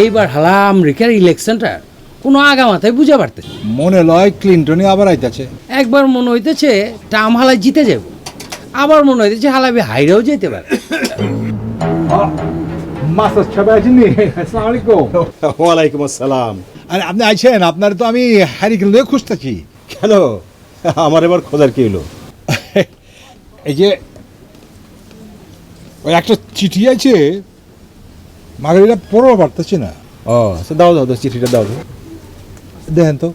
এইবার হালা আমেরিকার ইলেকশনটা কোনো আগা মাথায় বুঝা পারতে মনে লয় ক্লিন্টনই আবার আইতাছে। একবার মনে হইতেছে ট্রাম্প হালায় জিতে যাব, আবার মনে হইতেছে হালাবি হাইরেও যেতে পারে। মাস্টার সাহেব আছেন নি? আসসালামু আলাইকুম। ওয়ালাইকুম আসসালাম। আরে আপনি আইছেন? আপনার তো আমি হারিকেন লয়ে খুঁজতেছি। কেন, আমার এবার খোঁজার কি হলো? এই যে ওই একটা চিঠি আছে, মাগরিটা পড়তে পারতেছি না। ও আচ্ছা, দাও দাও দাও, চিঠিটা দাও। দেখেন তো,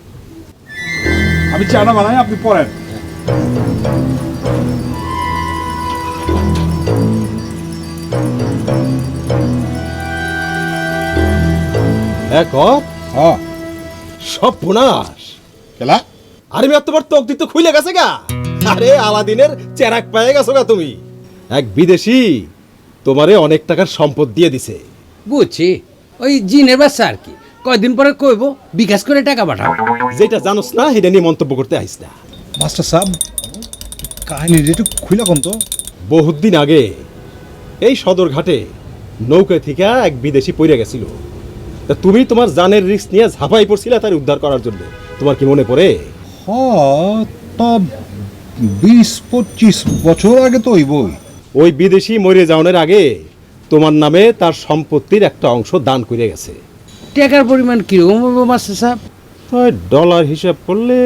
আমি চাটা বানাই, আপনি পড়েন। এক হ্যাঁ সব পুনাস কেলা আরে মেয়ে, তোমার তকদির তো খুলে গেছে গা। আরে আলাদিনের চেরাক পেয়ে গেছো গা তুমি। এক বিদেশি তোমারে অনেক টাকার সম্পদ দিয়ে দিছে। বুঝছি, ওই জিনের বাচ্চা আর কি, কয়দিন পরে কইব বিকাশ করে টাকা পাঠাও। যেটা জানোস না সেটা নিয়ে মন্তব্য করতে আইস না। মাস্টার সাহেব, কাহিনীটা একটু খুলে কোন তো। বহুত দিন আগে এই সদরঘাটে নৌকা থেকে এক বিদেশি পড়ে গেছিল। তা তুমি তোমার জানের রিস্ক নিয়ে ঝাঁপাই পড়ছিলে তার উদ্ধার করার জন্য। তোমার কি মনে পড়ে? তা 20-25 বছর আগে তো হইবই। ওই বিদেশি মরে যাওয়ার আগে তোমার নামে তার সম্পত্তির একটা অংশ দান করে গেছে। টাকার পরিমাণ কিরকম হবে মাস্টার সাহেব? ওই ডলার হিসাব করলে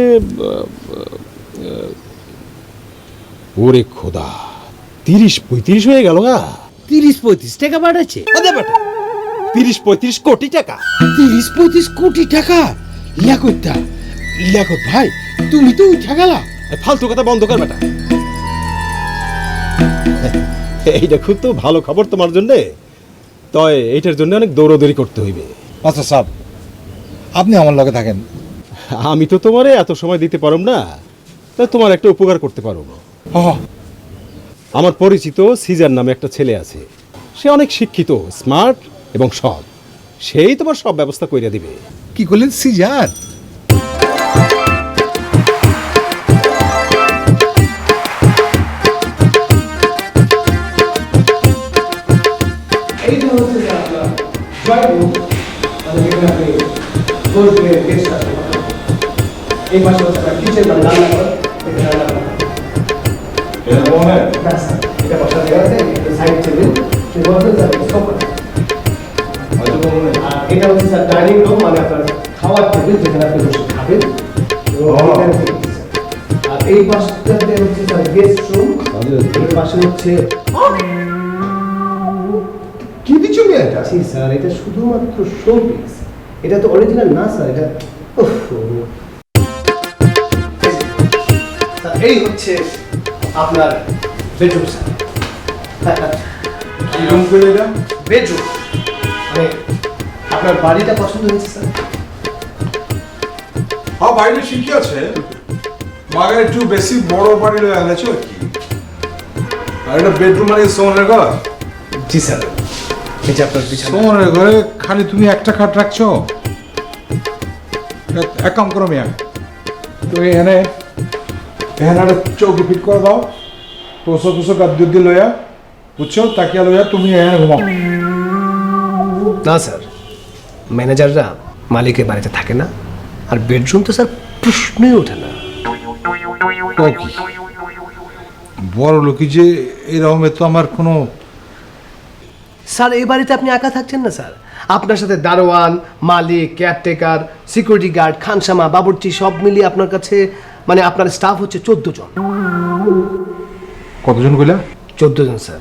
ওরে খোদা, 30-35 হয়ে গেল গা। 30-35 টাকা বাড়াচ্ছে? 30-35 কোটি টাকা। 30-35 কোটি টাকা? লিয়াকত ভাই, তুমি তো উঠা গেলা। এই ফালতু কথা বন্ধ কর বেটা। এইটা খুব তো ভালো খবর তোমার জন্যে, তয় এইটার জন্য অনেক দৌড়দৌড়ি করতে হইবে। মাস্টার সাহেব, আপনি আমার লগে থাকেন। আমি তো তোমারে এত সময় দিতে পারব না, তাই তোমার একটা উপকার করতে পারব। আমার পরিচিত সিজার নামে একটা ছেলে আছে, সে অনেক শিক্ষিত, স্মার্ট এবং সৎ। সেই তোমার সব ব্যবস্থা কইরা দিবে। কি করলেন সিজার? এইটা হচ্ছে যে আপনার ড্রয়িং রুম, মানে যেখানে আপনি বসবেন, গেস্ট আসবে। এই পাশে হচ্ছে আপনার কিচেন, মানে রান্নাঘর, এখানে রান্না করা হয়। ব্যাস, এটা বসার জায়গা আছে, এটা সাইড টেবিল, এটা হচ্ছে স্যার সোফা। আর এটা হচ্ছে স্যার ডাইনিং রুম, মানে আপনার খাওয়ার টেবিল, যেখানে আপনি বসে খাবেন। এবং এখানে থেকে স্যার। আর এই পাশটাতে হচ্ছে স্যার গেস্ট রুম, এই পাশে হচ্ছে কি দিচ্ছেন এটা? জি স্যার, এটা শুধুমাত্র শো পিস, এটা তো অরিজিনাল না স্যার। এটা এই হচ্ছে আপনার বেডরুম স্যার। কি রুম করে এটা? বেডরুম মানে আপনার বাড়িটা পছন্দ হয়েছে স্যার? হ্যাঁ, বাইরে ঠিকই আছে, মাগার একটু বেশি বড় বাড়ি লয়ে আনেছো আর কি। আর এটা বেডরুম মানে সোমনের ঘর? জি স্যার, এই যে আপনার বিছানা। সোমনের ঘরে খালি তুমি একটা খাট রাখছো? এক কাম করো মিয়া, তো এখানে একটা চৌকি ফিট করে দাও, তোষক গাদ্দুর দিয়ে লইয়া, বুঝছো, তাকিয়া লইয়া তুমি এখানে ঘুমাও। না স্যার, ম্যানেজাররা মালিকের বাড়িতে থাকে না, আর বেডরুম তো স্যার প্রশ্নই ওঠে না। বড় লোকই যে এরকম, তো আমার কোনো। স্যার, এই বাড়িতে আপনি একা থাকছেন না স্যার, আপনার সাথে দারোয়ান, মালিক, কেয়ারটেকার, সিকিউরিটি গার্ড, খানসামা, বাবুর্চি সব মিলিয়ে আপনার কাছে, মানে আপনার স্টাফ হচ্ছে 14 জন। কতজন কইলা? 14 জন স্যার।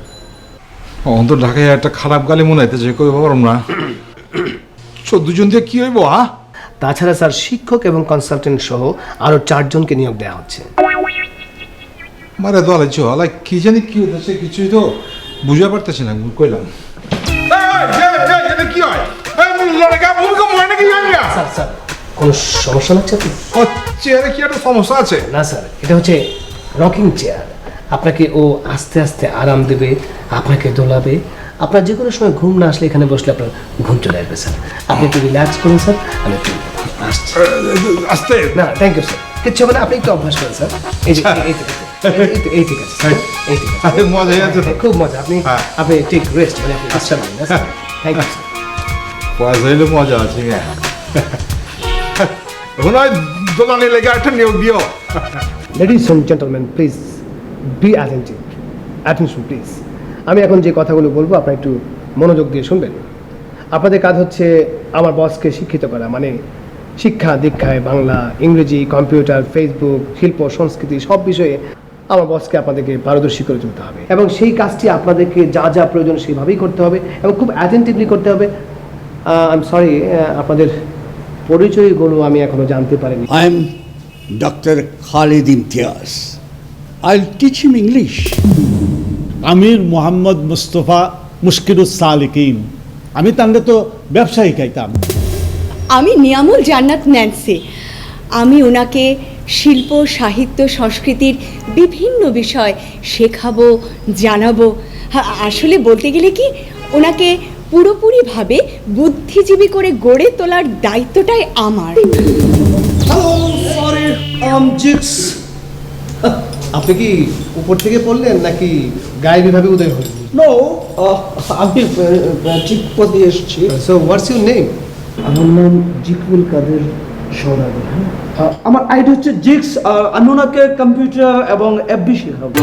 অন্তর ঢাকায় একটা খারাপ গালি মনে হইতেছে, কই পারম না। 14 জন দিয়ে কি হইব? হ্যাঁ, তাছাড়া স্যার শিক্ষক এবং কনসালটেন্ট সহ আরো 4 জনকে নিয়োগ দেওয়া হচ্ছে। মারে দলে চলা কি জানি কি হইতেছে, কিছুই তো বুঝা পারতেছি না। কইলাম কি হয়? স্যার স্যার, কোনো সমস্যা লাগছে আপনি? চেয়ারে কি একটা সমস্যা আছে? না স্যার, এটা হচ্ছে রকিং চেয়ার। আপনাকে ও আস্তে আস্তে আরাম দেবে, আপনাকে দোলাবে। আপনার যে কোনো সময় ঘুম না আসলে এখানে বসলে আপনার ঘুম চলে আসবে স্যার। আপনি একটু রিল্যাক্স করুন স্যার, আমি একটু আসছি। আস্তে না, থ্যাংক ইউ স্যার, কিচ্ছু হবে না, আপনি একটু অভ্যাস করেন স্যার। এই যে এই ঠিক আছে স্যার, এই ঠিক আছে। মজা আছে, খুব মজা। আপনি ঠিক রেস্ট, মানে আপনি বিশ্রাম নিন। Thank you sir. পয়সা হইলে মজা আছে হ্যাঁ এখন ওই দোকানে লেগে একটা নিয়োগ দিও ladies and gentleman please be attentive attention please. আমি এখন যে কথাগুলো বলবো আপনারা একটু মনোযোগ দিয়ে শুনবেন। আপনাদের কাজ হচ্ছে আমার বসকে শিক্ষিত করা, মানে শিক্ষা দীক্ষায় বাংলা, ইংরেজি, কম্পিউটার, ফেসবুক, শিল্প, সংস্কৃতি সব বিষয়ে আমার বসকে আপনাদেরকে পারদর্শী করে তুলতে হবে, এবং সেই কাজটি আপনাদেরকে যা যা প্রয়োজন সেভাবেই করতে হবে এবং খুব অ্যাটেন্টিভলি করতে হবে। আই এম সরি, আপনাদের পরিচয়গুলো আমি এখনো জানতে পারিনি। I am Dr. Khalid Imtiaz. I'll teach him English. আমির মোহাম্মদ মুস্তফা মুশকিরুস সালিকিন, আমি তাহলে তো ব্যবসা শিখাইতাম। আমি নিয়ামুল জান্নাত ন্যান্সি, আমি ওনাকে শিল্প, সাহিত্য, সংস্কৃতির বিভিন্ন বিষয় শেখাবো, জানাবো। আসলে বলতে গেলে কি, ওনাকে পুরোপুরিভাবে বুদ্ধিজীবী করে গড়ে তোলার দায়িত্বটাই আমার। আপনি কি উপর থেকে পড়লেন নাকি গায়ে বিভাবে উদয় হলেন? No, আমি ঠিক পদে এসেছি। So what's your name? আমার নাম জিকুল কাদের সৌদাগর। আমার আইডি হচ্ছে জিক্স। আমি ওনাকে কম্পিউটার এবং এফবি শেখাবো।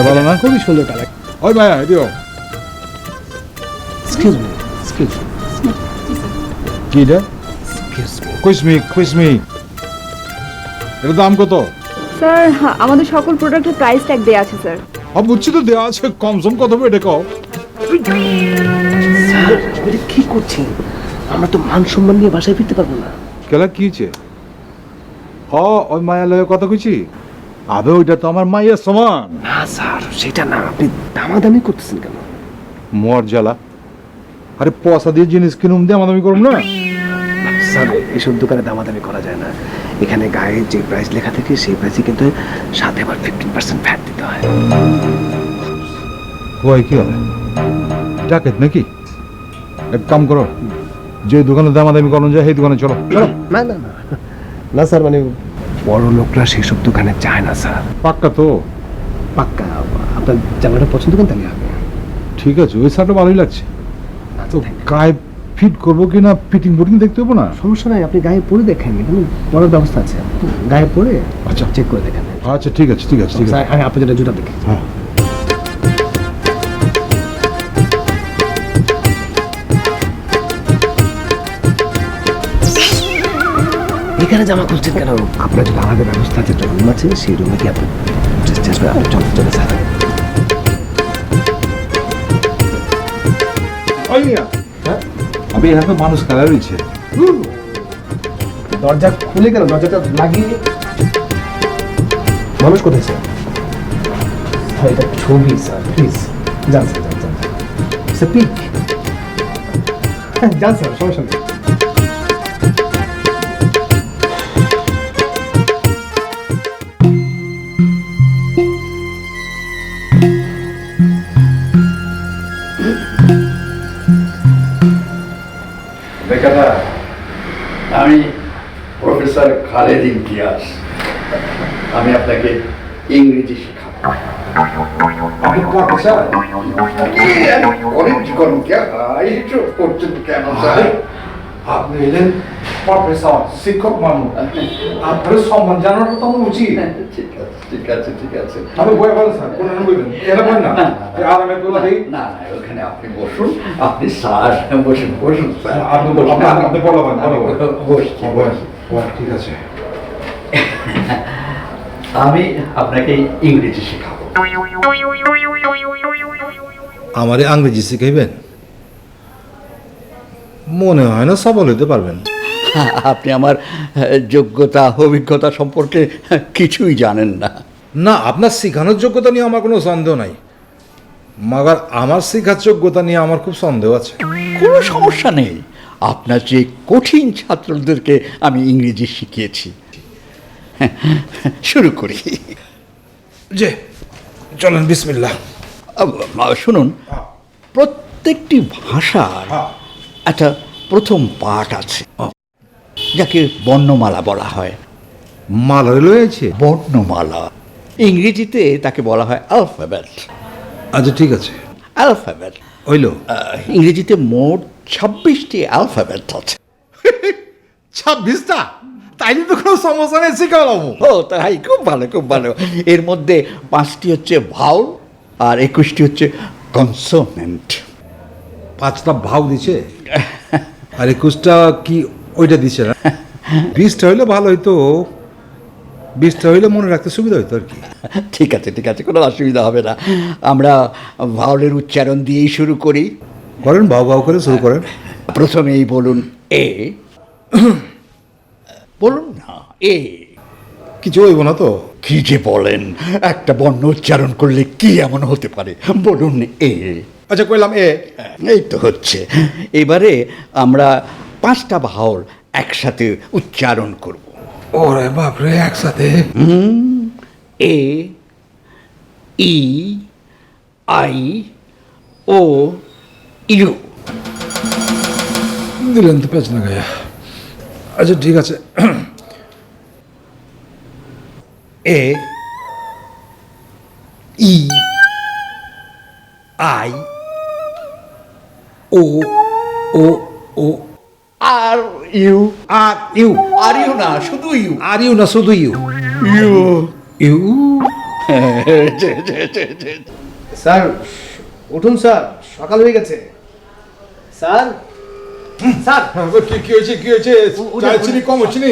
ভালো না? খুবই সুন্দর কালেক্ট। ওই ভাইয়া দিও এক্সকিউজ মি, এক্সকিউজ মি, কি রে? Excuse me. কুইসমি এর দাম কত? স্যার আমাদের সকল প্রোডাক্টের প্রাইস ট্যাগ দেয়া আছে স্যার। বুঝছি তো দেওয়া আছে, কমসম কত হবে এটা কও। স্যার এটা কি করছেন? আমরা তো মান সম্মান নিয়ে বাসায় ফিরতে পারবো না। কেলা কি হয়েছে? ওই মায়া লয়ে কথা কইছি। আবে ওইটা তো আমার মায়ের সমান। না স্যার সেটা না, আপনি দামাদামি করতেছেন কেন? মর জ্বালা। আরে পয়সা দিয়ে জিনিস কিনুম দিয়ে আমাদামি করুম না। স্যার এসব দোকানে দামাদামি করা যায় না। এখানে গায়ে যে প্রাইস লেখা থাকে সেই প্রাইসে কিন্তু সাথে আবার 15% ভ্যাট দিতে হয়। ওই কি হবে? ডাকেত নাকি? এক কাম করো, যে দোকানে দামাদামি করানো যায় সেই দোকানে চলো। না না না না স্যার, মানে বড় লোকরা সেসব দোকানে যায় না স্যার। পাক্কা তো? পাক্কা। আপনার জামাটা পছন্দ করেন তাহলে হবে। ঠিক আছে, ওই শার্টটা ভালোই লাগছে। তো গায়ে ফিট করবো কিনা ফিটিং ফুটিং দেখতে হবে না? সমস্যা নাই, আপনি গায়ে পরে দেখেন, এখানে বড় ব্যবস্থা আছে। গায়ে পরে আচ্ছা চেক করে দেখেন। আচ্ছা ঠিক আছে ঠিক আছে ঠিক আছে। স্যার আমি আপনার জন্য জুতা দেখি। হ্যাঁ এখানে জামা খুঁজছেন কেন? আপনার জন্য আলাদা ব্যবস্থা আছে, একটা রুম আছে, সেই রুমে কি আপনি চলে স্যার। আমি এখানে তো মানুষ খেলা রয়েছে। দরজা খুলে কেন? দরজাটা লাগিয়ে। মানুষ কোথায় স্যার? এটা ছবি স্যার, প্লিজ যান স্যার, যান স্যার, পিক যান স্যার, সমস্যা নেই। আমি প্রফেসর খালেদ ইমতিয়াজ, আমি আপনাকে ইংরেজি শেখাবো। আপনি প্রফেসর? কলেজ করুন করছেন কেন স্যার? আপনি এলেন প্রফেসর, শিক্ষক মানুষ, আপনার সম্মান জানানো তো আমার উচিত। ঠিক আছে ঠিক আছে ঠিক আছে। আমি বই বলেন স্যার, কোন বলবেন এরা বলেন না আরামে তোলা দেই না না, ওখানে আপনি বসুন, আপনি স্যার বসুন বসুন স্যার, আপনি আপনি বলবেন বসছি বসছি। ঠিক আছে। আমি আপনাকে ইংরেজি শেখাবো। আমারে ইংরেজি শিখাইবেন? মনে হয় না সফল হতে পারবেন। আপনি আমার যোগ্যতা অভিজ্ঞতা সম্পর্কে কিছুই জানেন না। না, আপনার শেখানোর যোগ্যতা নিয়ে আমার কোনো সন্দেহ নাই, মাগার আমার শেখার যোগ্যতা নিয়ে আমার খুব সন্দেহ আছে। কোনো সমস্যা নেই, আপনার যে কঠিন ছাত্রদেরকে আমি ইংরেজি শিখিয়েছি। শুরু করি। যে চলেন, বিসমিল্লাহ। শুনুন, প্রত্যেক প্রত্যেকটি ভাষার একটা প্রথম পাঠ আছে যাকে বর্ণমালা বলা হয়। মালা রয়েছে। বর্ণমালা ইংরেজিতে তাকে বলা হয় অ্যালফাবেট। আচ্ছা ঠিক আছে, অ্যালফাবেট হইল। ইংরেজিতে মোট 26টি অ্যালফাবেট আছে। 26টা? তাইলে তো কোনো সমস্যা নেই, শিখালাম। ও তাই, খুব ভালো খুব ভালো। এর মধ্যে 5টি হচ্ছে ভাউল আর 21টি হচ্ছে কনসোনেন্ট। 5টা ভাও দিছে আর 21টা কি ওইটা দিছে না? 20টা হইলে ভালো হইতো, 20টা হইলে মনে রাখতে সুবিধা হইতো আর কি। ঠিক আছে ঠিক আছে, কোনো অসুবিধা হবে না। আমরা ভাউলের উচ্চারণ দিয়েই শুরু করি। করেন, ভাও ভাও করে শুরু করেন। প্রথমেই বলুন এ। বলুন না এ। কিছু হইব না তো? কি যে বলেন, একটা বর্ণ উচ্চারণ করলে কি এমন হতে পারে? বলুন এ। আচ্ছা কইলাম এ। এই তো হচ্ছে। এবারে আমরা 5টা ভাউল একসাথে উচ্চারণ করব। ওরে বাপরে, একসাথে? A, E, I, O, U. দিলেন তো পেছ না গায়া। আচ্ছা ঠিক আছে। A, E, I, O, O, O, আর ইউ। আর ইউ। আর ইউ না, শুধু ইউ। আর ইউ না, শুধু ইউ? ইউ। ইউ। স্যার উঠুন স্যার, সকাল হয়ে গেছে। স্যার স্যার কি হয়েছে, কি হয়েছে? চায়ের চিনি কম হচ্ছে নি?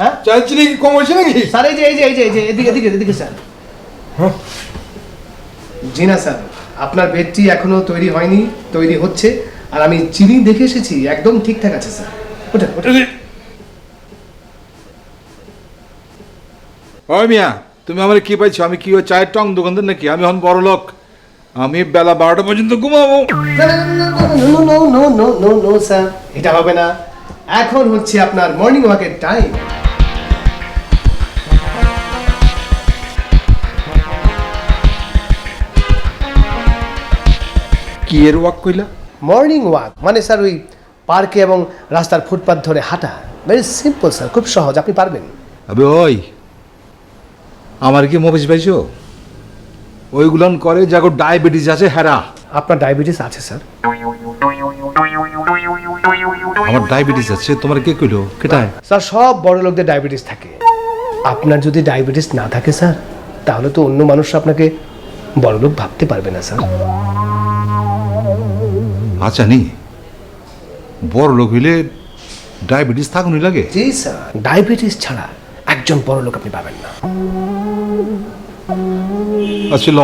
হ্যাঁ, চায়ের চিনি কি কম হচ্ছে নাকি? স্যার এই যে এই যে এই যে এই যে এদিকে এদিকে এদিকে স্যার। জি না স্যার, আপনার বেডটি এখনো তৈরি হয়নি, তৈরি হচ্ছে। আর আমি চিনি দেখে এসেছি, একদম ঠিকঠাক আছে স্যার। ওঠেন ওঠেন। ওই মিয়া, তুমি আমার কি পাইছো? আমি কি ওই চায়ের টং দোকানদার নাকি? আমি এখন বড় লোক, আমি বেলা 12টা পর্যন্ত ঘুমাবো। নো স্যার, এটা হবে না। এখন হচ্ছে আপনার মর্নিং ওয়াকের টাইম। কি এর ওয়াক কইলা? মর্নিং ওয়াক মানে স্যার ওই পার্কে এবং রাস্তার ফুটপাথ ধরে হাঁটা। ভেরি সিম্পল স্যার, খুব সহজ, আপনি পারবেন। আবে ওই, আমার কি মফিস পাইছো? ওইগুলান করে যাগো ডায়াবেটিস আছে হেরা। আপনার ডায়াবেটিস আছে স্যার? আমার ডায়াবেটিস আছে? তোমার কে কইলো? কেটায়? স্যার সব বড় লোকদের ডায়াবেটিস থাকে। আপনার যদি ডায়াবেটিস না থাকে স্যার, তাহলে তো অন্য মানুষ আপনাকে বড় লোক ভাবতে পারবে না স্যার। আচ্ছা নি, বড় লোক হইলে ডায়াবেটিস থাকুনি লাগে? জি স্যার, ডায়াবেটিস ছাড়া একজন বড় লোক আপনি পাবেন না। আচ্ছা ল,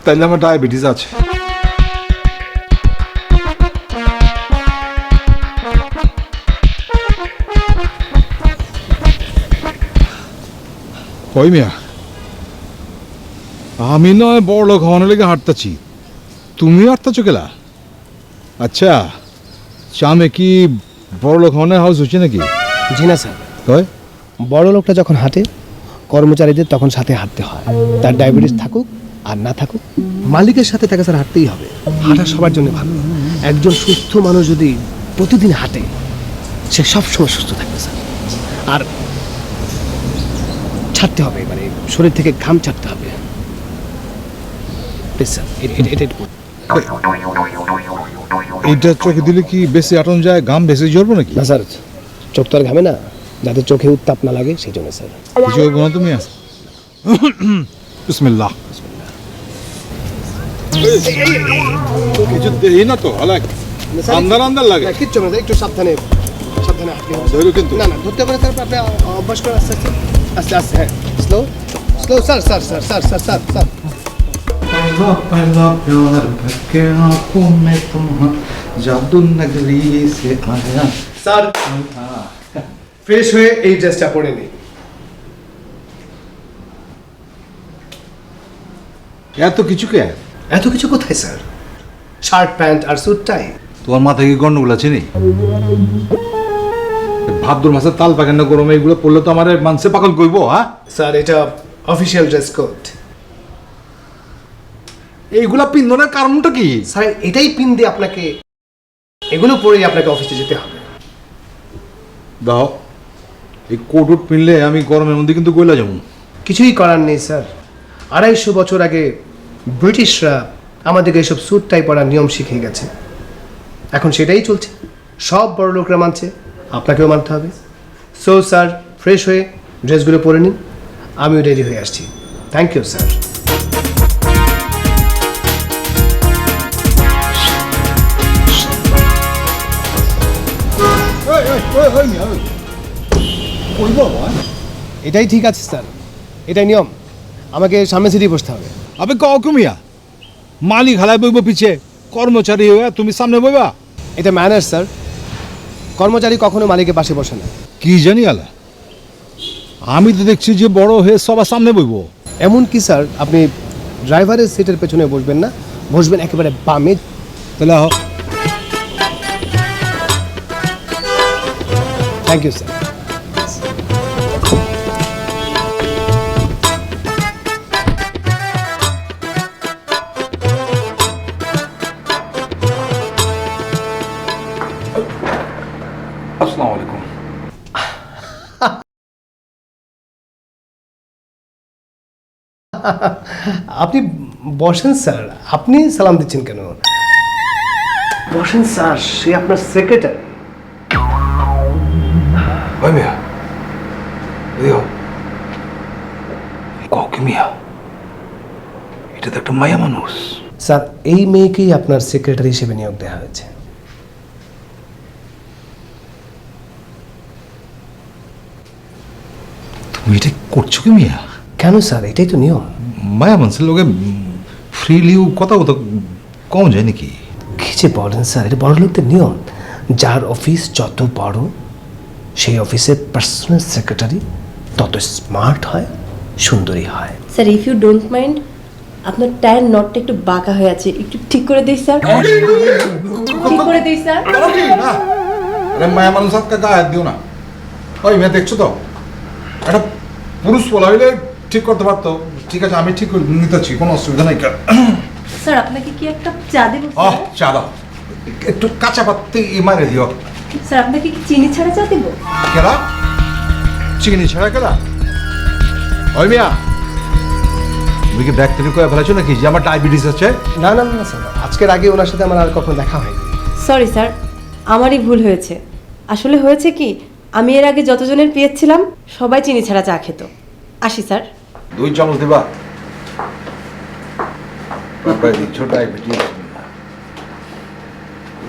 তাইলে আমার ডায়াবেটিস আছে। ওই মিয়া, আমি নয় বড় লোক হওয়ার লেগে হাঁটতেছি, তুমি হাঁটতেছো কেলা? আচ্ছা, চামে কি বড় লোক হওয়ার হাউস হচ্ছে নাকি? জি না স্যার, হয় বড় লোকটা যখন হাঁটে কর্মচারীদের তখন সাথে হাঁটতে হয়। তার ডায়াবেটিস থাকুক আর না থাকুক, মালিকের সাথে তাকে স্যার হাঁটতেই হবে। হাঁটা সবার জন্য ভালো। একজন সুস্থ মানুষ যদি প্রতিদিন হাঁটে, সে সবসময় সুস্থ থাকবে স্যার। আর ছাড়তে হবে, মানে শরীর থেকে ঘাম ছাড়তে হবে। প্লিজ স্যার, এটা এইটা চোখে দিলে কি বেশি আটন যায়, ঘাম বেশি ঝরবো নাকি? না স্যার, চোখ তো আর ঘামে না, যাতে চোখে উত্তাপ না লাগে সেই জন্য স্যার। কিছু হইব না তুমি? বিসমিল্লাহ। কিছু দেই না তো, আলাক আন্দার আন্দার লাগে। কিচ্ছু না, একটু সাবধানে সাবধানে হাঁটতে হবে। ধরো কিন্তু। না না, ধরতে পারে স্যার, আপনি অভ্যাস করে আস্তে আস্তে আস্তে আস্তে। হ্যাঁ, slow slow sir sir sir sir sir sir sir. पहला प्यार भटके आंखों में तुम्हारा जादू नगरी से आया। স্যার ফ্রেশ হয়ে এই ড্রেসটা পরে নিই। এত কিছু কে? এত কিছু কোথায় স্যার? শার্ট প্যান্ট আর স্যুট টাই। তোমার মাথায় কি গন্ডগোল আছে নি? ভাদ্র মাসে তাল পাকেন না গরমে এগুলো পড়লে তো আমার মানসে পাগল কইবো। হ্যাঁ স্যার, এটা অফিসিয়াল ড্রেস কোড। এইগুলা পিন্দনের কারণটা কি? স্যার এটাই পিন দিয়ে আপনাকে, এগুলো পরেই আপনাকে অফিসে যেতে হবে। দাও, এই কোট উট পিনলে আমি গরমের মধ্যে কিন্তু গইলা যাবো। কিছুই করার নেই স্যার, 250 বছর আগে ব্রিটিশরা আমাদেরকে এইসব স্যুট টাই পরার নিয়ম শিখিয়ে গেছে, এখন সেটাই চলছে। সব বড় লোকরা মানছে, আপনাকেও মানতে হবে। সো স্যার ফ্রেশ হয়ে ড্রেসগুলো পরে নিন, আমিও রেডি হয়ে আসছি। Thank you sir. এটাই ঠিক আছে স্যার, এটাই নিয়ম, আমাকে সামনে সিটি বসতে হবে। আবে কমিয়া মালিক হালায় বইব পিছে, কর্মচারী হয়ে তুমি সামনে বইবা? এটা ম্যানার স্যার, কর্মচারী কখনো মালিকের পাশে বসে না। কি জানি আলা, আমি তো দেখছি যে বড় হয়ে সবার সামনে বইব। এমন কি স্যার, আপনি ড্রাইভারের সিটের পেছনে বসবেন না, বসবেন একেবারে বামে। তাহলে থ্যাংক ইউ স্যার। আসসালামু আলাইকুম। আপনি বসেন স্যার, আপনি সালাম দিচ্ছেন কেন? বসেন স্যার, সে আপনার সেক্রেটারি। ওই মিয়া, এদিকে কি মিয়া, এটা তো একটা মায়া মানুষ। স্যার এই মেয়েকেই আপনার সেক্রেটারি হিসেবে নিয়োগ দেওয়া হয়েছে। তুমি এটা করছো কি মিয়া? কেন স্যার, এটাই তো নিয়ম। মায়া মানুষের লোকে ফ্রিলিও কথা কম যায় নাকি? কি যে বলেন স্যার, এটা বড় লোকদের নিয়ম। যার অফিস যত বড়, সেই অফিসের পার্সোনাল সেক্রেটারি তত স্মার্ট হয়, সুন্দরী হয়। Sir if you don't mind, আপনার টায়ার নটটা একটু বাঁকা হয়ে আছে, একটু ঠিক করে দিই স্যার। ঠিক করে দিই স্যার। আরে মায়া মানুষ হাতকে গায়ে হাত দিও না। ওই মেয়ে দেখছো তো, একটা পুরুষ বলা হইলে ঠিক করতে পারতো। ঠিক আছে, আমি ঠিক করে নিতেছি, কোনো অসুবিধা নাই। স্যার আপনাকে কি একটা চা দেবো? চা দাও, একটু কাঁচা পাত্তি মারে দিও। স্যার আপনাকে কি চিনি ছাড়া চা দেবো? কেলা চিনি ছাড়া কেলা? ওই মিয়া, তুমি কি ব্যাগ থেকে করে ফেলেছো নাকি যে আমার ডায়াবেটিস আছে? না না না স্যার, আজকের আগে ওনার সাথে আমার আর কখনো দেখা হয়নি। সরি স্যার, আমারই ভুল হয়েছে। আসলে হয়েছে কি, আমি এর আগে যতজনের পেয়েছিলাম সবাই চিনি ছাড়া চা খেত। আসি স্যার। 2 চামচ দিবা? দিচ্ছ ডায়াবেটিস।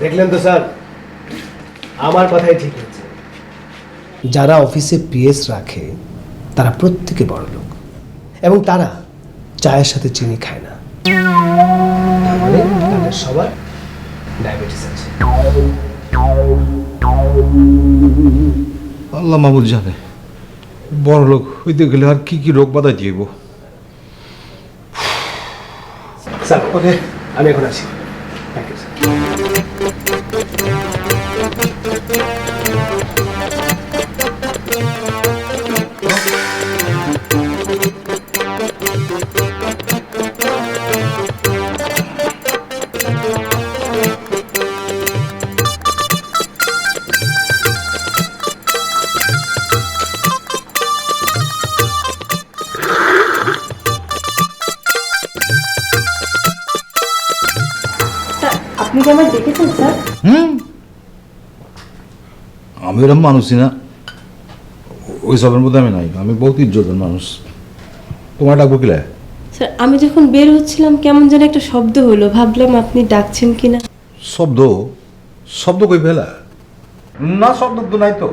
দেখলেন তো স্যার, আমার কথাই ঠিক হয়েছে। যারা অফিসে পিএস রাখে তারা প্রত্যেকে বড় লোক, এবং তারা চায়ের সাথে চিনি খায় না, মানে তাদের সবার ডায়াবেটিস আছে। আল্লাহ মাহমুদ জানে, বড় লোক হইতে গেলে আর কি কি রোগ বাধা দিব। স্যার ওকে, আমি এখন আসি। Thank you sir. আপনি কি আমার দেখেছেন স্যার? আমি ওরকম মানুষই না, ওই সবের মধ্যে আমি নাই। আমি বহুত ইজ্জতের মানুষ। তোমার ডাকবো কিলা? স্যার আমি যখন বের হচ্ছিলাম কেমন যেন একটা শব্দ হলো, ভাবলাম আপনি ডাকছেন কিনা। শব্দ? শব্দ কই ফেলা? না, শব্দ তো নাই তো।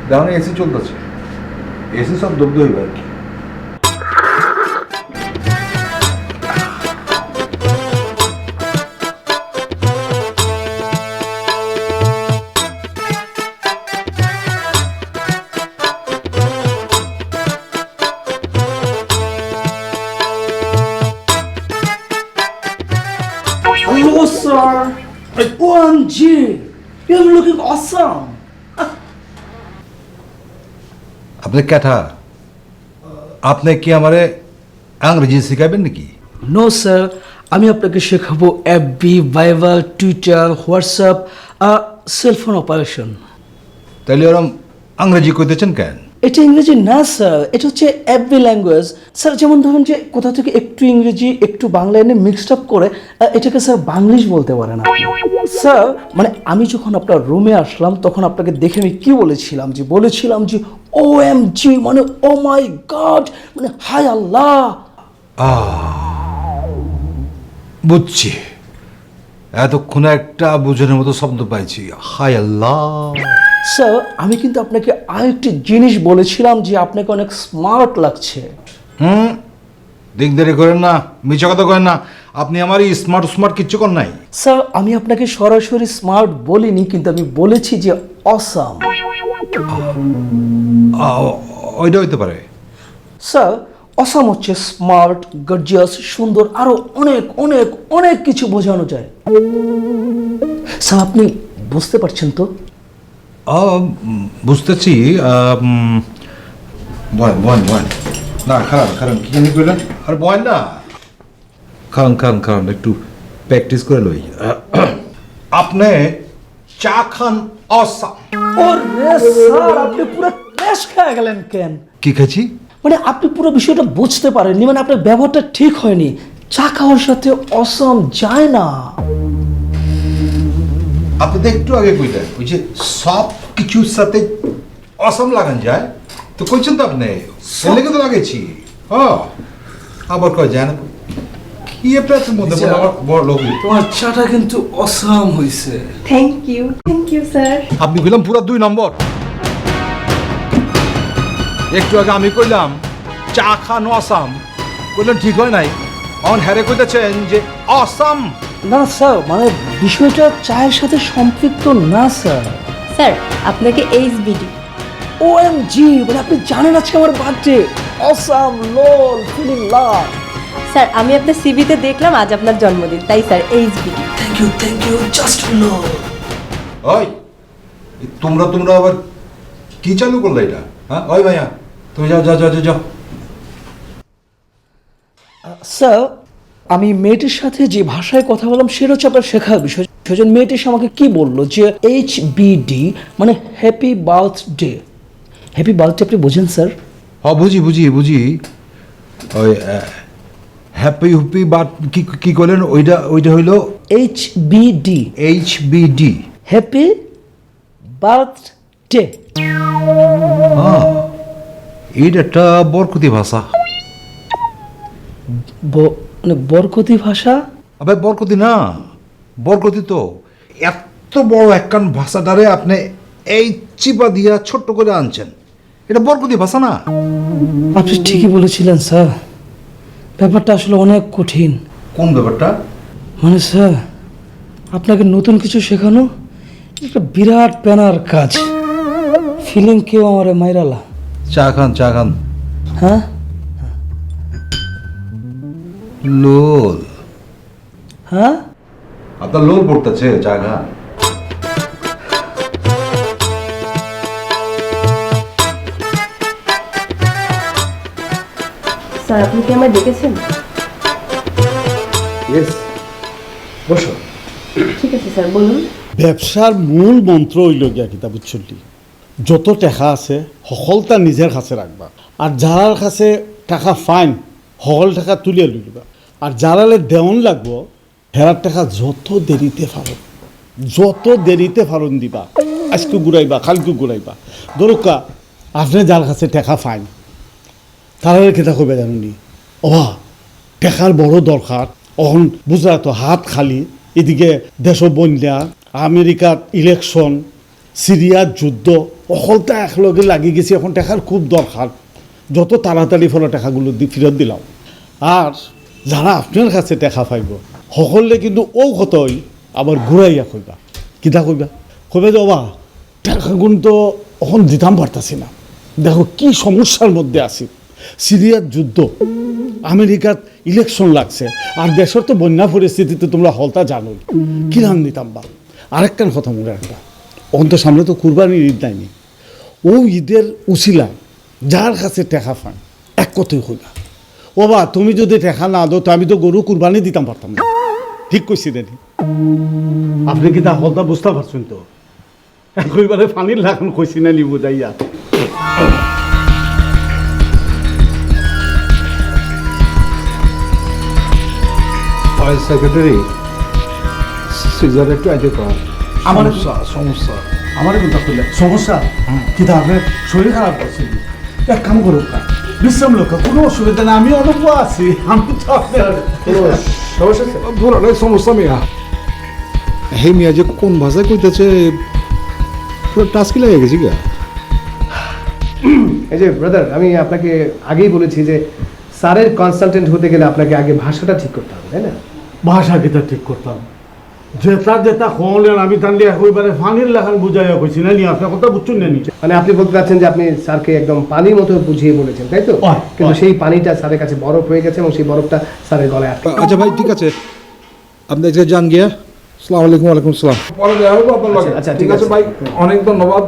দেখো এসি চলতেছে, এসি সব শব্দ হইবে আর কি। Hello, sir. OMG, you're looking awesome. আপনি ক্যাঠা, আপনি কি আমারে আংরেজি শিখাবেন নাকি? নো স্যার, আমি আপনাকে শেখাবো এফবি, ভাইবার, টুইটার, হোয়াটসঅ্যাপ, সেলফোন অপারেশন। তাহলে ওরম ইংরেজি কইতেছেন কেন? এটা ইংরেজি না স্যার, এটা হচ্ছে এফবি ল্যাঙ্গুয়েজ স্যার। যেমন ধরুন যে কোথা থেকে একটু ইংরেজি একটু বাংলা এনে মিক্সড আপ করে এটাকে স্যার বাংলিশ বলতে পারে না স্যার। মানে আমি যখন আপনার রুমে আসলাম তখন আপনাকে দেখে আমি কি বলেছিলাম যে OMG, মানে ও মাই গড, মানে হায় আল্লাহ। বুঝছি, এতক্ষণে একটা বোঝানোর মতো শব্দ পাইছি, হায় আল্লাহ। স্যার আমি কিন্তু আপনাকে আরেকটি জিনিস বলেছিলাম যে আপনাকে অনেক স্মার্ট লাগছে। দিকদারি করেন না, মিছা কথা করেন না। আপনি আমার এই স্মার্ট কিচ্ছু কর নাই। স্যার আমি আপনাকে সরাসরি স্মার্ট বলিনি, কিন্তু আমি বলেছি যে অসাম। ওইটা হইতে পারে স্যার। অসাম হচ্ছে স্মার্ট, গর্জিয়াস, সুন্দর, আরো অনেক অনেক অনেক কিছু বোঝানো যায়। স্যার আপনি বুঝতে পারছেন তো? বুঝতেছি। বয়েন না, খারাপ কি জানি কইলেন? আর বয়েন না, খারান একটু প্র্যাকটিস করে লই। আপনি চা খান অসাম। ওরে স্যার, আপনি পুরো ক্র্যাশ খেয়ে গেলেন কেন? কি খাচ্ছি? মানে আপনি পুরো বিষয়টা বুঝতে পারেননি, মানে আপনার ব্যবহারটা ঠিক হয়নি। চা খাওয়ার সাথে অসাম যায় না। আপনি তো একটু আগে কইলেন ওই যে সব কিছুর সাথে অসাম লাগান যায়, তো কইছেন তো আপনি, লেগে তো লাগাইছি। আবার কয় যায় না, কি আপনার মধ্যে বড় লোক। তোমার চাটা কিন্তু অসাম হয়েছে। Thank you sir. আপনি কইলাম পুরো 2 নম্বর। একটু আগে আমি কইলাম চা খান অসাম, কইলেন ঠিক হয় নাই। অন হ্যারে কইতেছেন যে অসাম। না স্যার, মানে বিষয়টা চায়ের সাথে সম্পৃক্ত না স্যার। স্যার আপনাকে এইচবিডি। OMG, মানে আপনি জানেন আজকে আমার birthday. Awesome, lol, feeling love. Sir আমি আপনার সিভিতে দেখলাম আজ আপনার জন্মদিন, তাই sir HBD. Thank you, just lol. ওই তোমরা আবার কি চালু করলে এটা? হ্যাঁ ওই ভাইয়া তুমি যাও। স্যার আমি মেয়েটির সাথে যে ভাষায় কথা বললাম সেটা হচ্ছে আপনার শেখার বিষয়। সেজন্য মেয়েটি এসে আমাকে কি বললো যে HBD মানে হ্যাপি বার্থডে। হ্যাপি বার্থডে আপনি বোঝেন স্যার? বুঝি। ওই হ্যাপি বাট কি করলেন? ওইটা হইলো HBD। Happy birthday. এইটা একটা বরকতি ভাষা। মানে বরকতি ভাষা? আবার বরকতি না, বরকতি তো এত বড় একখান ভাষাটারে আপনি এই চিপা দিয়া ছোট্ট করে আনছেন, এটা বরকতি ভাষা না। আপনি ঠিকই বলেছিলেন স্যার, ব্যাপারটা আসলে অনেক কঠিন। কোন ব্যাপারটা? মানে স্যার আপনাকে নতুন কিছু শেখানো একটা বিরাট প্যানার কাজ। ফিলিং কেউ আমার মাইরালা। চা খান। হ্যাঁ লোল। হ্যাঁ আপনার লোল পড়তেছে, চা খান। স্যার আপনি কি আমায় ডেকেছেন? বসো। ঠিক আছে স্যার বলুন। ব্যবসার মূল মন্ত্র হইল গিয়া কিতা বুঝলি, যত টাকা আছে সকলটা নিজের কাছে রাখবা, আর যার কাছে টাকা ফাইন সকল টাকা তুলিয়ে লইবা, আর যারালে দেওয়ান লাগবো হেরার টাকা যত দেরিতে ফারণ দিবা। আজকে ঘুরাইবা, কালকে ঘুরাইবা। ধরুকা আপনি যার কাছে টাকা ফাইন তারা কেটা কবে জানুনি, টাকার বড় দরকার, অহন বুঝা তো হাত খালি, এদিকে দেশ বন্যা, আমেরিকার ইলেকশন, সিরিয়ার যুদ্ধ, অকলটা একলগে লাগি গেছে। এখন টাকার খুব দরকার, যত তাড়াতাড়ি ফলে টাকাগুলো ফেরত দিলাম। আর যারা আপনার কাছে টাকা পাইব সকলে কিন্তু কতই আবার ঘুরাইয়া কইবা। কিতা কইবা যে টাকাগুলো তো এখন দিতাম পারতাছি না, দেখো কি সমস্যার মধ্যে আছি, সিরিয়ার যুদ্ধ, আমেরিকার ইলেকশন লাগছে, আর দেশের তো বন্যা পরিস্থিতিতে তোমরা হলতা জানোই, কি রান দিতাম বা। আরেকটার কথা মনে রাখবা, অন্ত সামনে তো কুরবানির ঈদ নাইনি, ও ঈদের উছিলায় যার কাছে টাকা পান এক কথাই হইবা, ও বা তুমি যদি টেকা না দাও তো আমি তো গরু কুরবানি দিতাম পারতাম না ঠিক কইছি রেনি আপনি কি তা হলটা বুঝতে পারছেন তো একইবারে পানির লাগান কইছি না নি বুঝাইয়া সেক্রেটারি সিজার একটু আইতে কর আমার সমস্যা আমার কিন্তু আসলে সমস্যা কিন্তু আপনার শরীর খারাপ করছে এক কাম করো বিশ্রাম লোক কোনো অসুবিধা নেই আমি অনুভব আছি আমি তো আপনার ধরো সমস্যা মিয়া হে মিয়া যে কোন ভাষায় কইতেছে পুরো টাস্কি লেগে গেছি গা এই যে ব্রাদার আমি আপনাকে আগেই বলেছি যে স্যারের কনসালটেন্ট হতে গেলে আপনাকে আগে ভাষাটা ঠিক করতে হবে তাই না ভাষা কিতা ঠিক করতাম যেটা যেটা হলেন আমি তাহলে একবারে পানির লাগান বুঝাইয়া কইছি না নি আপনার কথা বুঝছেন না নি মানে আপনি বলতে চাচ্ছেন যে আপনি স্যারকে একদম পানির মতো বুঝিয়ে বলেছেন তাই তো কিন্তু সেই পানিটা স্যারের কাছে বরফ হয়ে গেছে এবং সেই বরফটা স্যারের গলায় আটকে আচ্ছা ভাই ঠিক আছে আপনি আজকে যান গিয়া আসসালামু আলাইকুম ওয়ালাইকুম আসসালাম পরে দেখা হবে আপনার লাগে আচ্ছা, ঠিক আছে ভাই অনেক ধন্যবাদ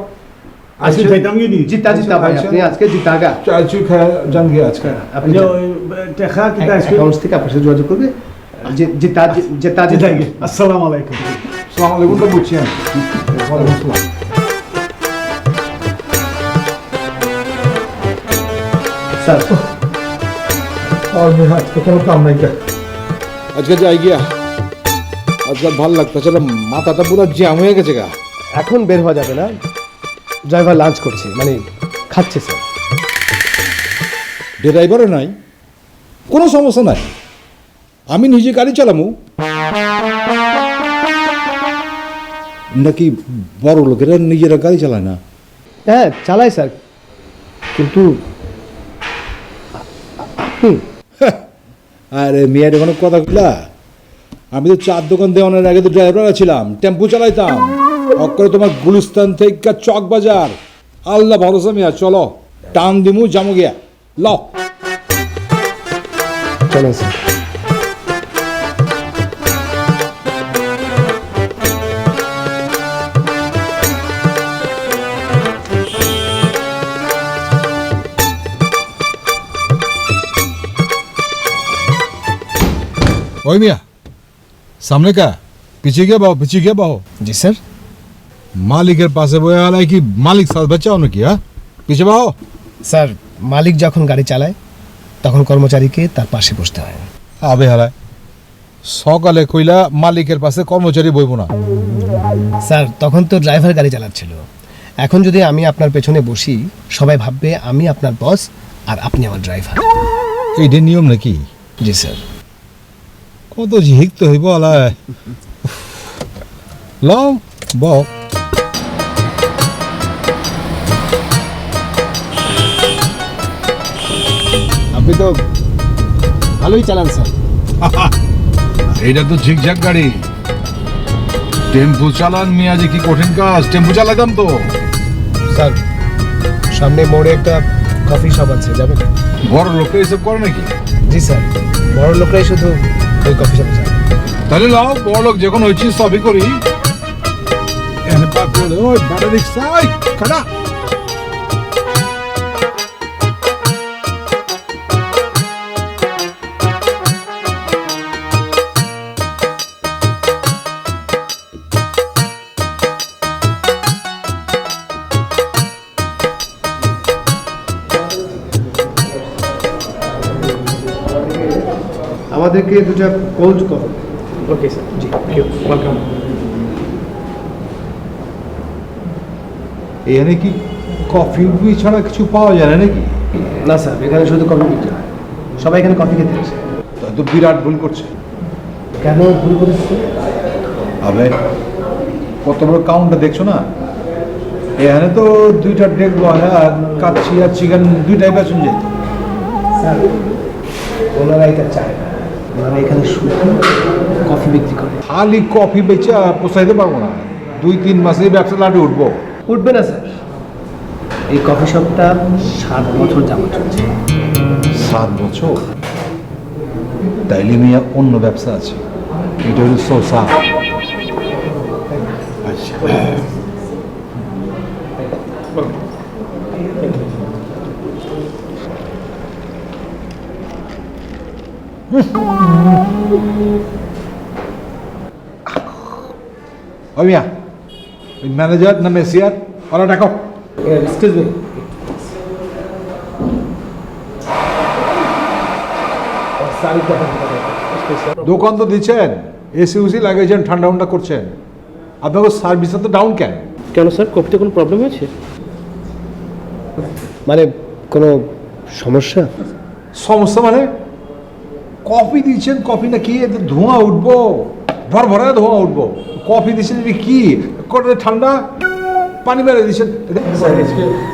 আজকে যাইতাম কি নি জিতা জিতা ভাই আপনি আজকে জিতাগা চা চু খায় যান গিয়ে আজকে আপনি টেকা কিতা অ্যাকাউন্টস থেকে আপনার সাথে যোগাযোগ করবে জিতা জিতা জিতা আসসালামু আলাইকুম আসসালামু আলাইকুম তো বুঝছি আমি ওয়ালাইকুম আসসালাম স্যার আর মিয়া আজকে কোনো কাম নাই কা আজকে যাই গিয়া আজকে ভালো লাগতেছে না মাথাটা পুরো জ্যাম হয়ে গেছে গা এখন বের হওয়া যাবে না ড্রাইভার লাঞ্চ করছে মানে খাচ্ছে স্যার ড্রাইভারও নাই কোনো সমস্যা নাই আমি নিজে গাড়ি চালামু নাকি বড় লোকেরা নিজেরা গাড়ি চালায় না হ্যাঁ চালাই স্যার কিন্তু আপনি আরে মেয়ের কোনো কথা বললা আমি তো চার দোকান দেওয়ানোর আগে তো ড্রাইভার ছিলাম টেম্পু চালাইতাম অক্ষরে তোমার গুলিস্তান থেকে চক বাজার আল্লাহ ভরসা মিয়া চলো টান দিমু জামু গিয়া লও চলেন স্যার ওই মিয়া সামনে কা পিছিয়ে গিয়ে বাও জি স্যার মালিকের পাশে বয়ে আলাই কি মালিক সাথ বাচ্চাও নাকি হ্যাঁ পিছিয়ে বাও স্যার মালিক যখন গাড়ি চালায় তখন কর্মচারীকে তার পাশে বসতে হয় আবে হালায় সকালে কইলা মালিকের পাশে কর্মচারী বইব না স্যার তখন তো ড্রাইভার গাড়ি চালাচ্ছিল এখন যদি আমি আপনার পেছনে বসি সবাই ভাববে আমি আপনার বস আর আপনি আমার ড্রাইভার এইটা নিয়ম নাকি জি স্যার কত ঝিকতে হইব আলায় লও বও আপনি তো ভালোই চালান স্যার এইটা তো ঝিকঝাক গাড়ি টেম্পু চালান মিয়াজি কি কঠিন কাজ টেম্পু চালাতাম তো স্যার সামনে মোড়ে একটা কফি শপ আছে যাবেন বড় লোকরা এসব করে নাকি জি স্যার বড় লোকরাই শুধু ওই কফি শপে যায় তাহলে লাও বড় লোক যখন হয়েছি সবই করি এনে পাক করে ওই বাড়ি রিক্সায় খাড়া আমাদেরকে দুটা কোল্ড কফি ওকে স্যার জি ওয়েলকাম এখানে কি কফি ছাড়া কিছু পাওয়া যায় না নাকি না স্যার এখানে শুধু কফি বিক্রি হয় সবাই এখানে কফি খেতে আসে তা তো বিরাট ভুল করছে কেন ভুল করেছে আবে কত বড় কাউন্টটা দেখছো না এখানে তো দুইটা ডেক বয়া কাচ্ছি আর চিকেন দুইটাই বেচন যেত স্যার ওনারা এটা চায় না ওনারা এখানে শুধু কফি বিক্রি করে খালি কফি বেচে পোষাইতে পারবো না 2-3 মাসে ব্যবসা লাটে উঠবো উঠবে না স্যার এই কফি শপটা 7 বছর যাবত চলছে 7 বছর তাইলে মিয়া অন্য ব্যবসা আছে এটা হলো সোসা আচ্ছা ও মিয়া, ওই ম্যানেজার না মেসিয়ার ওরা ডাকো। এক্সকিউজ মি, দোকান তো দিচ্ছেন, এসি উসি লাগিয়েছেন, ঠান্ডা ঠান্ডা করছেন, আপনাকে সার্ভিসটা তো ডাউন কেন? কেন স্যার, কফিতে কোনো প্রবলেম হয়েছে? মানে কোনো সমস্যা? সমস্যা মানে কফি দিচ্ছেন, কফি না কি এতে ধোঁয়া উঠবো, ভর ভরা ধোঁয়া উঠবো। কফি দিচ্ছেন এটা কি করে, ঠান্ডা পানি বেড়ে দিচ্ছেন।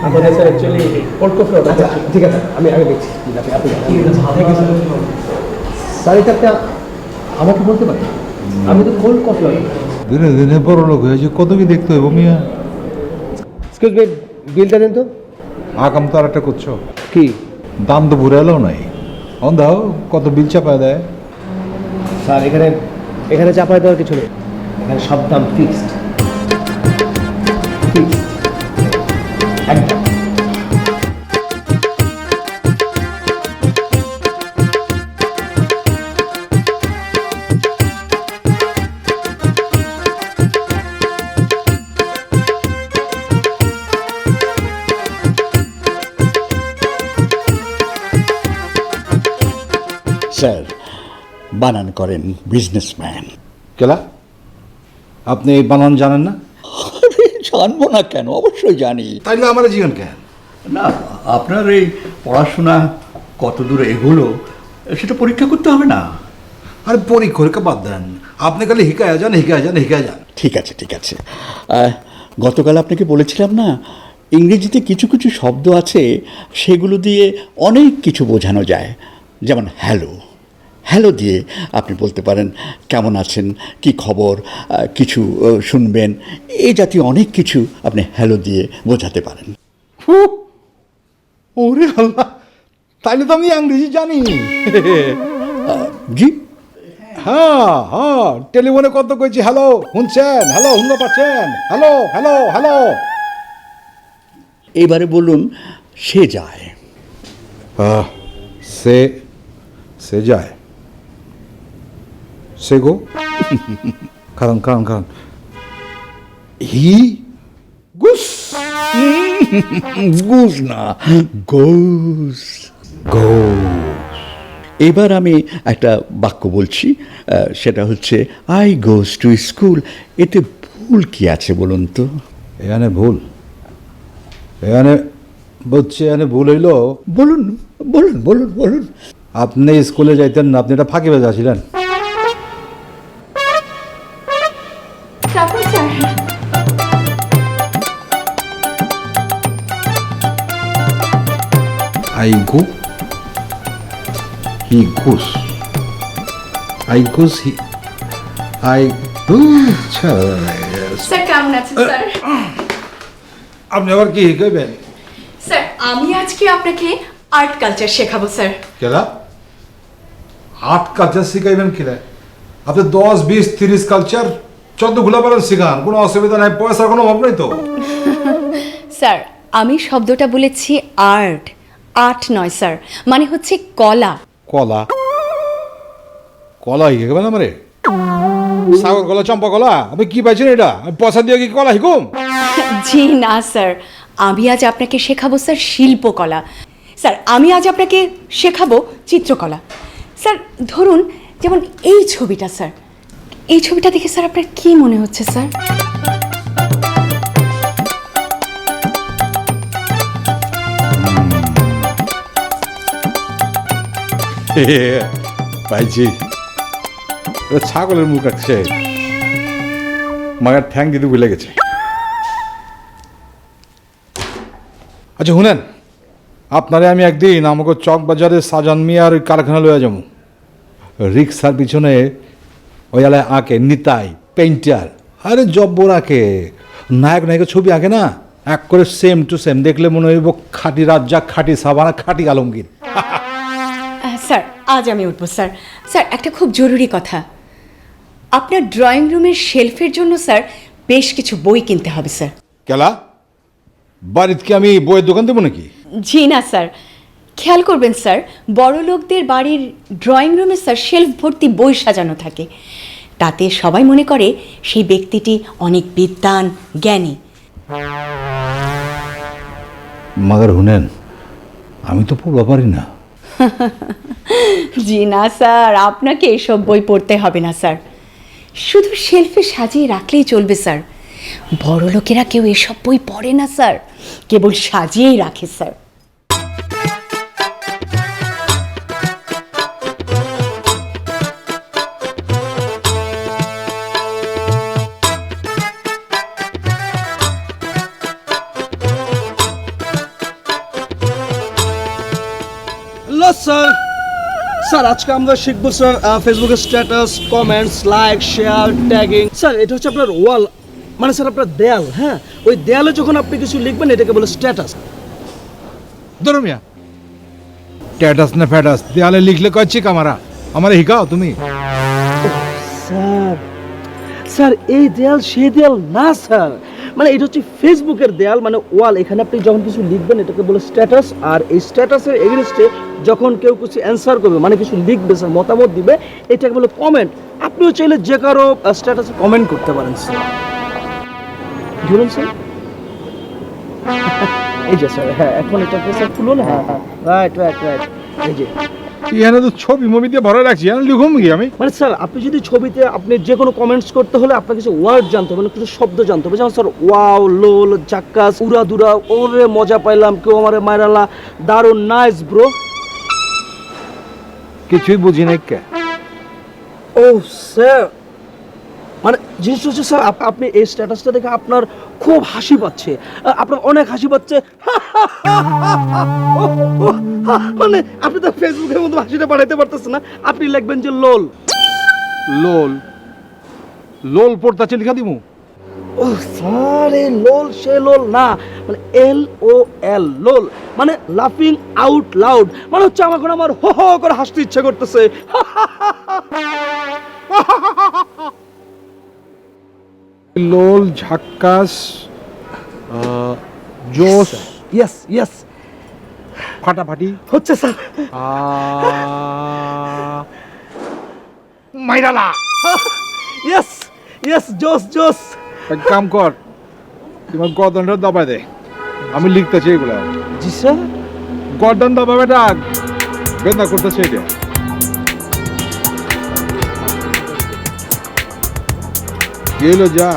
আমাদের sir actually cold coffee order. ঠিক আছে, আমি দেখছি। স্যার এটা আপনি আমাকে বলতে পারেন, আমি তো কোল্ড কফি অর্ডার। দিনে দিনে বড় লোক হয়েছে, কত কি দেখতে হইব মিয়া। এক্সকিউজ মি, বিলটা দেন তো। আকাম তো আর একটা করছো কি দাম তো ঘুরে এলো নাই, অন দাও কত বিল চাপায় দেয়। স্যার এখানে চাপায় দেওয়ার কিছু নেই, এখানে সব দাম ফিক্সড। একদম। স্যার বানান করেন বিজনেসম্যান। কেলা আপনি এই বানান জানেন না? জানবো না কেন, অবশ্যই জানি। তাইলে আমার জীবন কেন? না, আপনার এই পড়াশোনা কত দূর এগুলো সেটা পরীক্ষা করতে হবে না। আরে পরীক্ষা বাদ দেন, আপনি খালি হিকায়া যান, হিকায়া যান, হিকায়া যান। ঠিক আছে ঠিক আছে। গতকাল আপনাকে বলেছিলাম না, ইংরেজিতে কিছু কিছু শব্দ আছে সেগুলো দিয়ে অনেক কিছু বোঝানো যায়। যেমন হ্যালো, হ্যালো দিয়ে আপনি বলতে পারেন কেমন আছেন, কি খবর, কিছু শুনবেন, এই জাতীয় অনেক কিছু আপনি হ্যালো দিয়ে বোঝাতে পারেন। ওরে আল্লাহ, তাইলে তো আমি ইংরেজি জানি। জি হ্যাঁ হ্যাঁ, টেলিফোনে কত কইছি হ্যালো, শুনছেন, হ্যালো শুনতে পাচ্ছেন, হ্যালো হ্যালো হ্যালো। এবারে বলুন সে যায়। সে যায়, সে গো। কারণ কারণ কারণ হি গুস, গুজ না, গোস। গোস। এবার আমি একটা বাক্য বলছি, সেটা হচ্ছে আই গোস টু স্কুল। এতে ভুল কি আছে বলুন তো? এখানে ভুল, এখানে বলছে, এখানে ভুল হইল। বলুন বলুন বলুন বলুন। আপনি স্কুলে যাইতেন না, আপনি এটা ফাঁকি বাজাছিলেন। I go, he goes. I goes, he, I go. Sir কেমন আছেন স্যার? আপনি আবার কি কইবেন? স্যার আমি আজকে আপনাকে আর্ট কালচার শেখাবো স্যার। কেলা আর্ট কালচার শিখাইবেন কিনা? আপনি 10, 20, 30 কালচার চোদ্দ গুলা পারেন শিখান, কোনো অসুবিধা নাই, পয়সার কোনো অভাব নেই তো। স্যার আমি শব্দটা বলেছি আর্ট, আর্ট নয় স্যার, মানে হচ্ছে কলা। কলা? কলা শিখাবেন আমারে? সাগর কলা, চম্পা কলা, আপনি কি পাইছেন এটা? আমি পয়সা দিয়ে কি কলা শিখুম? জি না স্যার, আমি আজ আপনাকে শেখাবো স্যার শিল্পকলা। স্যার আমি আজ আপনাকে শেখাবো চিত্রকলা। স্যার ধরুন যেমন এই ছবিটা, স্যার এই ছবিটা দেখে স্যার আপনার কি মনে হচ্ছে স্যার? পাইছি, ছাগলের মুখ আছে, মাগার ঠ্যাং দিতে ভুলে গেছে। আচ্ছা শুনেন, আপনারে আমি একদিন আমাকে চক বাজারে সাজান মিয়ার ওই কারখানা লইয়া যাবো। রিক্সার পিছনে ওই আলায় আঁকে নিতাই পেইন্টার, আরে জব্বর আঁকে, নায়ক নায়কের ছবি আঁকে না, এক করে সেম টু সেম, দেখলে মনে হইব খাঁটি রাজ্জাক, খাঁটি সাবানা, খাঁটি আলমগীর। স্যার আজ আমি উঠবো স্যার। স্যার একটা খুব জরুরি কথা, আপনার ড্রয়িং রুমের শেলফের জন্য স্যার বেশ কিছু বই কিনতে হবে স্যার। কেলা বাড়িতে কি আমি বইয়ের দোকান দেবো নাকি? জি না স্যার, খেয়াল করবেন স্যার, বড় লোকদের বাড়ির ড্রয়িং রুমে স্যার শেলফ ভর্তি বই সাজানো থাকে। তাতে সবাই মনে করে সেই ব্যক্তিটি অনেক বিদ্বান, জ্ঞানী। মাগার হুনেন, আমি তো পড়বা পারি না। জি না স্যার, আপনাকে এসব বই পড়তে হবে না স্যার, শুধু শেলফে সাজিয়ে রাখলেই চলবে স্যার। বড় লোকেরা কেউ এসব বই পড়ে না স্যার, কেবল সাজিয়েই রাখে স্যার। Hello sir. স্যার আজকে আমরা শিখবো স্যার ফেসবুকের status, comments, like, share, tagging. Sir এটা হচ্ছে আপনার ওয়াল, মানে স্যার আপনার দেয়াল। হ্যাঁ, ওই দেয়ালে যখন আপনি কিছু লিখবেন এটাকে বলে স্ট্যাটাস। ধরো মিয়া, স্ট্যাটাস না ফ্যাটাস দেয়ালে লিখলে কচ্ছি কামারা, আমারে শিখাও তুমি। স্যার স্যার এই দেয়াল সেই দেয়াল না স্যার, মানে এটা হচ্ছে ফেসবুকের দেয়াল, মানে ওয়াল। এখানে আপনি যখন কিছু লিখবেন এটাকে বলে স্ট্যাটাস, আর এই স্ট্যাটাসের এগেনস্টে যখন কেউ কিছু অ্যান্সার করবে, মানে কিছু লিখবে স্যার, মতামত দিবে, এটাকে বলে কমেন্ট। আপনিও চাইলে যে কারো স্ট্যাটাসে কমেন্ট করতে পারেন স্যার। ধরুন স্যার, এই যে স্যার, হ্যাঁ এখন এটাকে স্যার খুলুন। হ্যাঁ হ্যাঁ, রাইট রাইট রাইট, এই যে এখানে তো ছবি মবি দিয়ে ভরা রাখছি, এখানে লিখুম কি আমি? মানে স্যার আপনি যদি ছবিতে আপনি যে কোনো কমেন্টস করতে হলে আপনার কিছু ওয়ার্ড জানতে হবে, মানে কিছু শব্দ জানতে হবে, যেমন স্যার ওয়াও, লোল, জাক্কাস, উড়াদুরা, ওরে মজা পাইলাম, কেউ আমারে মাইরালা, দারুন, নাইস ব্রো। কিছুই বুঝি নাই কে। ও স্যার, মানে জিনিসটা হচ্ছে স্যার আপনি এই স্ট্যাটাসটা দেখে আপনার খুব হাসি পাচ্ছে, আপনার অনেক হাসি পাচ্ছে, মানে আপনি তো ফেসবুকের মধ্যে হাসিটা পাঠাইতে পারতেছেন না, আপনি লিখবেন যে লোল। লোল লোল পড়তাছে লিখা দিমু। ও স্যার, এই লোল সে লোল না, মানে LOL, লোল মানে লাফিং আউট লাউড, মানে হচ্ছে আমার এখন আমার হো হো করে হাসতে ইচ্ছা করতেছে। লোল, ঝাক্কাস, জোশ, ইয়েস ইয়েস, ফাটাফাটি হচ্ছে স্যার। মাইরালা। ইয়েস ইয়েস, জোস জোস। এক কাম কর, তোমার গর্দনটা দাবাই দে, আমি লিখতেছি এগুলা। জি স্যার। গর্দন দাবাবে ডাক, বেদনা করতেছে এটা। গেলো যা।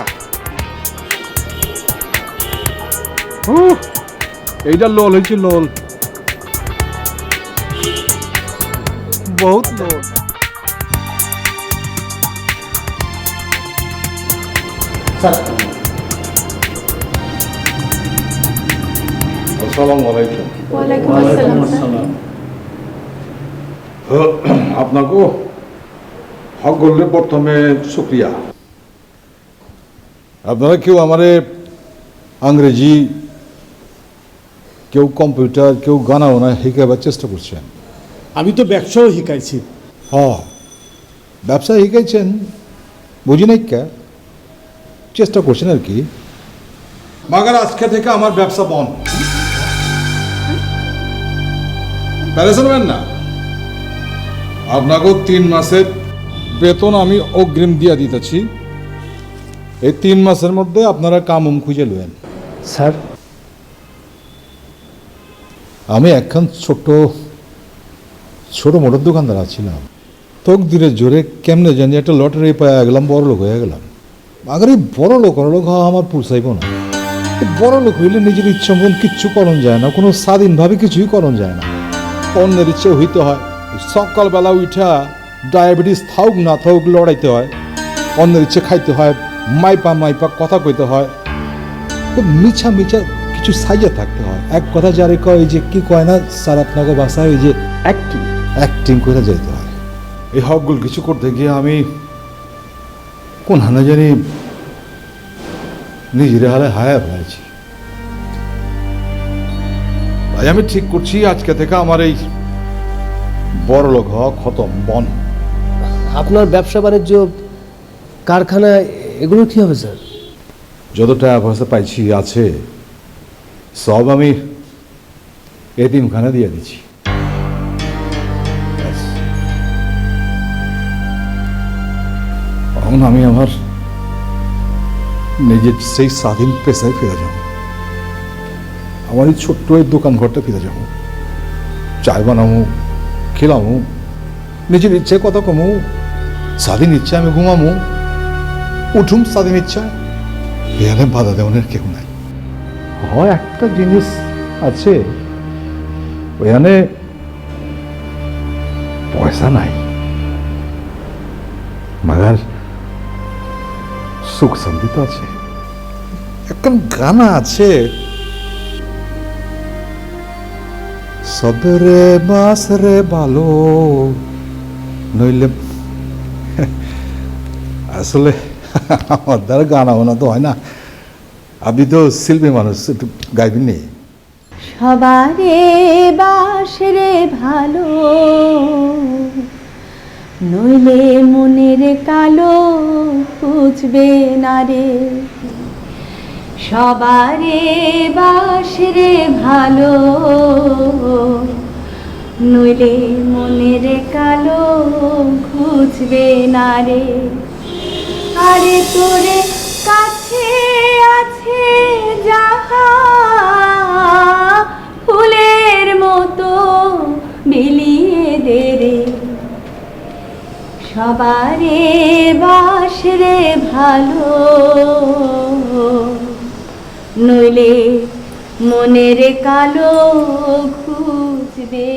এইটা লোল হয়েছে, লোল, বহুত লোল। আসসালামু আলাইকুম। ওয়ালাইকুম আসসালাম। আপনাকে হক করলে প্রথমে শুক্রিয়া। আপনারা কেউ আমারে ইংরেজি, কেউ কম্পিউটার, কেউ গানা ওনা শিখাবার চেষ্টা করছেন। আমি তো ব্যবসাও শিখাইছি। হ্যাঁ, ব্যবসা শিখাইছেন, বুঝি নাই কে, চেষ্টা করছেন আর কি। মাগার আজকে থেকে আমার ব্যবসা বন্ধ। প্যারেশন হবেন না, আপনাকেও 3 মাসের বেতন আমি অগ্রিম দিয়ে দিতেছি। এই 3 মাসের মধ্যে আপনারা কাম খুঁজে লবেন। স্যার আমি একখান ছোট মোটর দোকানদার আছিলাম, তকদিরের জোরে কেমনে জানি একটা লটারি পাওয়া গেলাম, বড় লোক হয়ে গেলাম। আগে এই বড় লোক হওয়া আমার পুষাইব না। বড় লোক হইলে নিজের ইচ্ছা মতন কিচ্ছু করণ যায় না, কোনো স্বাধীনভাবে কিছুই করণ যায় না, অন্যের ইচ্ছে হইতে হয়। সকালবেলা উঠা ডায়াবেটিস থাকুক না থাকুক লড়াইতে হয়, অন্যের ইচ্ছে খাইতে হয়, মাইপা কথা কইতে হয়, মিছা কিছু সাইজে থাকতে হয়। এক কথা যারে কয়, যে কি কয় না স্যার আপনাকে বাসায়, ওই যে অ্যাক্টিং করে যাইতে হয়। এই হকগুলো কিছু করতে গিয়ে আমি কোন হানা জানি নিজের হালে হায়া ফেলাইছি। তাই আমি ঠিক করছি আজকে থেকে আমার এই বড় লোক হওয়া খতম, বন। আপনার ব্যবসা বাণিজ্য, কারখানা, এগুলো কি হবে স্যার? যত টাকা পয়সা পাইছি আছে সব আমি এতিমখানা দিয়ে দিচ্ছি। তখন আমি আমার নিজের সেই স্বাধীন পেশায় ফিরে যাব। আমার এই ছোট্ট এই দোকান ঘরটা ফিরে যাব, চায় বানাবো, খেলামো, নিজের ইচ্ছে কথা কমু, স্বাধীন ইচ্ছা আমি ঘুমামো, উঠুম স্বাধীন ইচ্ছা, এখানে বাধা দেওয়ানের কেউ নাই। হয় একটা জিনিস আছে, ওখানে পয়সা নাই, মাগার সুখ শান্তি তো আছে। এখন গানা আছে, সবরে বাসরে ভালো নইলে, আসলে আমার দ্বারা গান বানা তো হয় না, আপনি তো শিল্পী মানুষ, একটু গাইবেন নি? সবারে বাসরে ভালো নইলে মনের কালো খুঁজবে না রে, সবারে বাসরে ভালো নইলে মনের কালো খুঁজবে না রে। আরে তোরে কাছে আছে যাহা ফুলের মতো বিলিয়ে দে রে, সবারে বাসরে ভালো নইলে মনের কালো খুঁজবে।